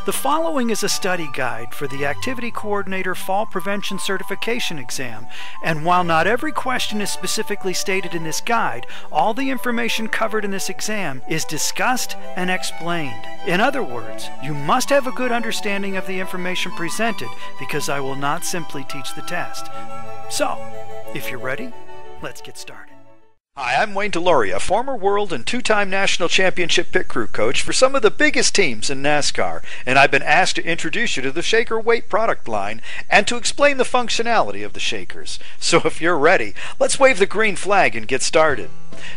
The following is a study guide for the Activity Coordinator Fall Prevention Certification exam, and while not every question is specifically stated in this guide, all the information covered in this exam is discussed and explained. In other words, you must have a good understanding of the information presented because I will not simply teach the test. So, if you're ready, let's get started. Hi, I'm Wayne Deloria, former world and two-time national championship pit crew coach for some of the biggest teams in NASCAR, and I've been asked to introduce you to the Shaker Weight product line and to explain the functionality of the Shakers. So if you're ready, let's wave the green flag and get started.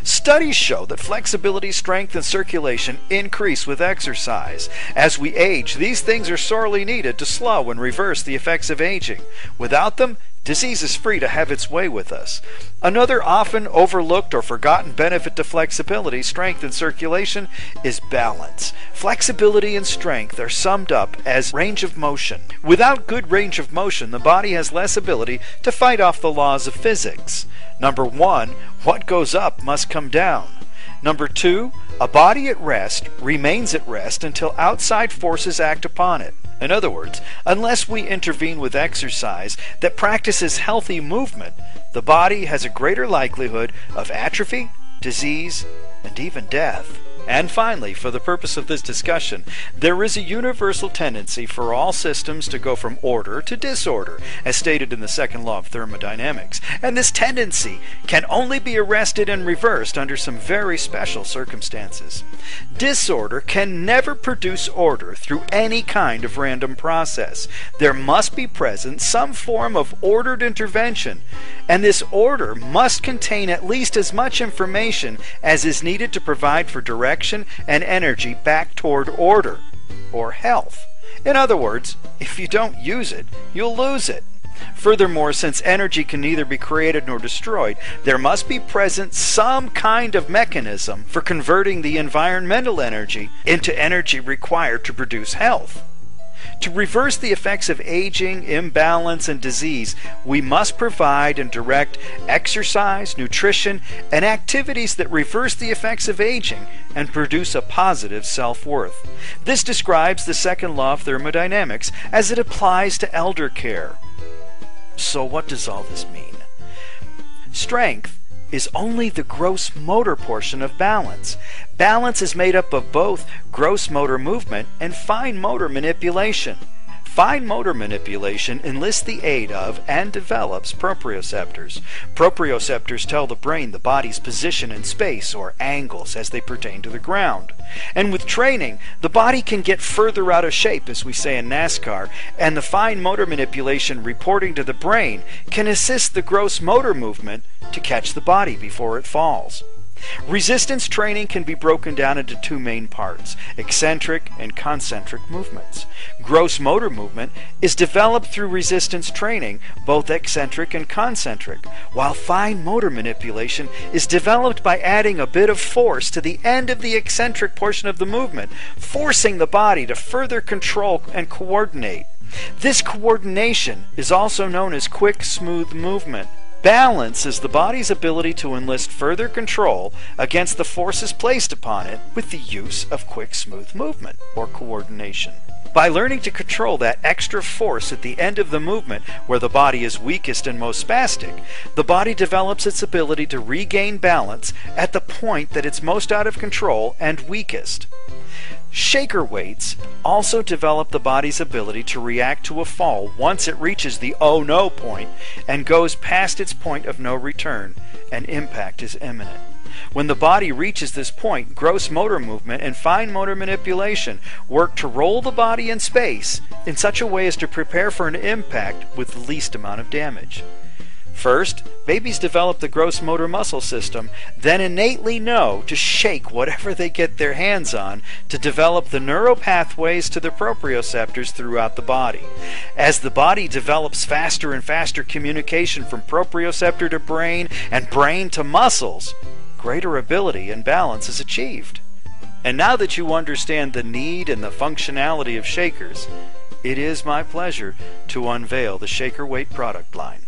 Studies show that flexibility, strength, and circulation increase with exercise. As we age, these things are sorely needed to slow and reverse the effects of aging. Without them, disease is free to have its way with us. Another often overlooked or forgotten benefit to flexibility, strength, and circulation is balance. Flexibility and strength are summed up as range of motion. Without good range of motion, the body has less ability to fight off the laws of physics. Number 1, what goes up must come down. Number 2, a body at rest remains at rest until outside forces act upon it. In other words, unless we intervene with exercise that practices healthy movement, the body has a greater likelihood of atrophy, disease, and even death. And finally, for the purpose of this discussion, there is a universal tendency for all systems to go from order to disorder, as stated in the second law of thermodynamics. And this tendency can only be arrested and reversed under some very special circumstances. Disorder can never produce order through any kind of random process. There must be present some form of ordered intervention, and this order must contain at least as much information as is needed to provide for direction and energy back toward order, or health. In other words, if you don't use it, you'll lose it. Furthermore, since energy can neither be created nor destroyed, there must be present some kind of mechanism for converting the environmental energy into energy required to produce health. To reverse the effects of aging, imbalance, and disease, we must provide and direct exercise, nutrition, and activities that reverse the effects of aging and produce a positive self-worth. This describes the second law of thermodynamics as it applies to elder care. So what does all this mean? Strength is only the gross motor portion of balance. Balance is made up of both gross motor movement and fine motor manipulation. Fine motor manipulation enlists the aid of and develops proprioceptors. Proprioceptors tell the brain the body's position in space or angles as they pertain to the ground. And with training, the body can get further out of shape, as we say in NASCAR, and the fine motor manipulation reporting to the brain can assist the gross motor movement to catch the body before it falls. Resistance training can be broken down into two main parts, eccentric and concentric movements. Gross motor movement is developed through resistance training, both eccentric and concentric, while fine motor manipulation is developed by adding a bit of force to the end of the eccentric portion of the movement, forcing the body to further control and coordinate. This coordination is also known as quick, smooth movement. Balance is the body's ability to enlist further control against the forces placed upon it with the use of quick, smooth movement, or coordination. By learning to control that extra force at the end of the movement where the body is weakest and most spastic, the body develops its ability to regain balance at the point that it's most out of control and weakest. Shaker weights also develop the body's ability to react to a fall once it reaches the oh no point and goes past its point of no return and impact is imminent. When the body reaches this point, gross motor movement and fine motor manipulation work to roll the body in space in such a way as to prepare for an impact with the least amount of damage. First, babies develop the gross motor muscle system, then innately know to shake whatever they get their hands on to develop the neural pathways to the proprioceptors throughout the body. As the body develops faster and faster communication from proprioceptor to brain and brain to muscles, greater ability and balance is achieved. And now that you understand the need and the functionality of Shakers, it is my pleasure to unveil the Shaker Weight product line.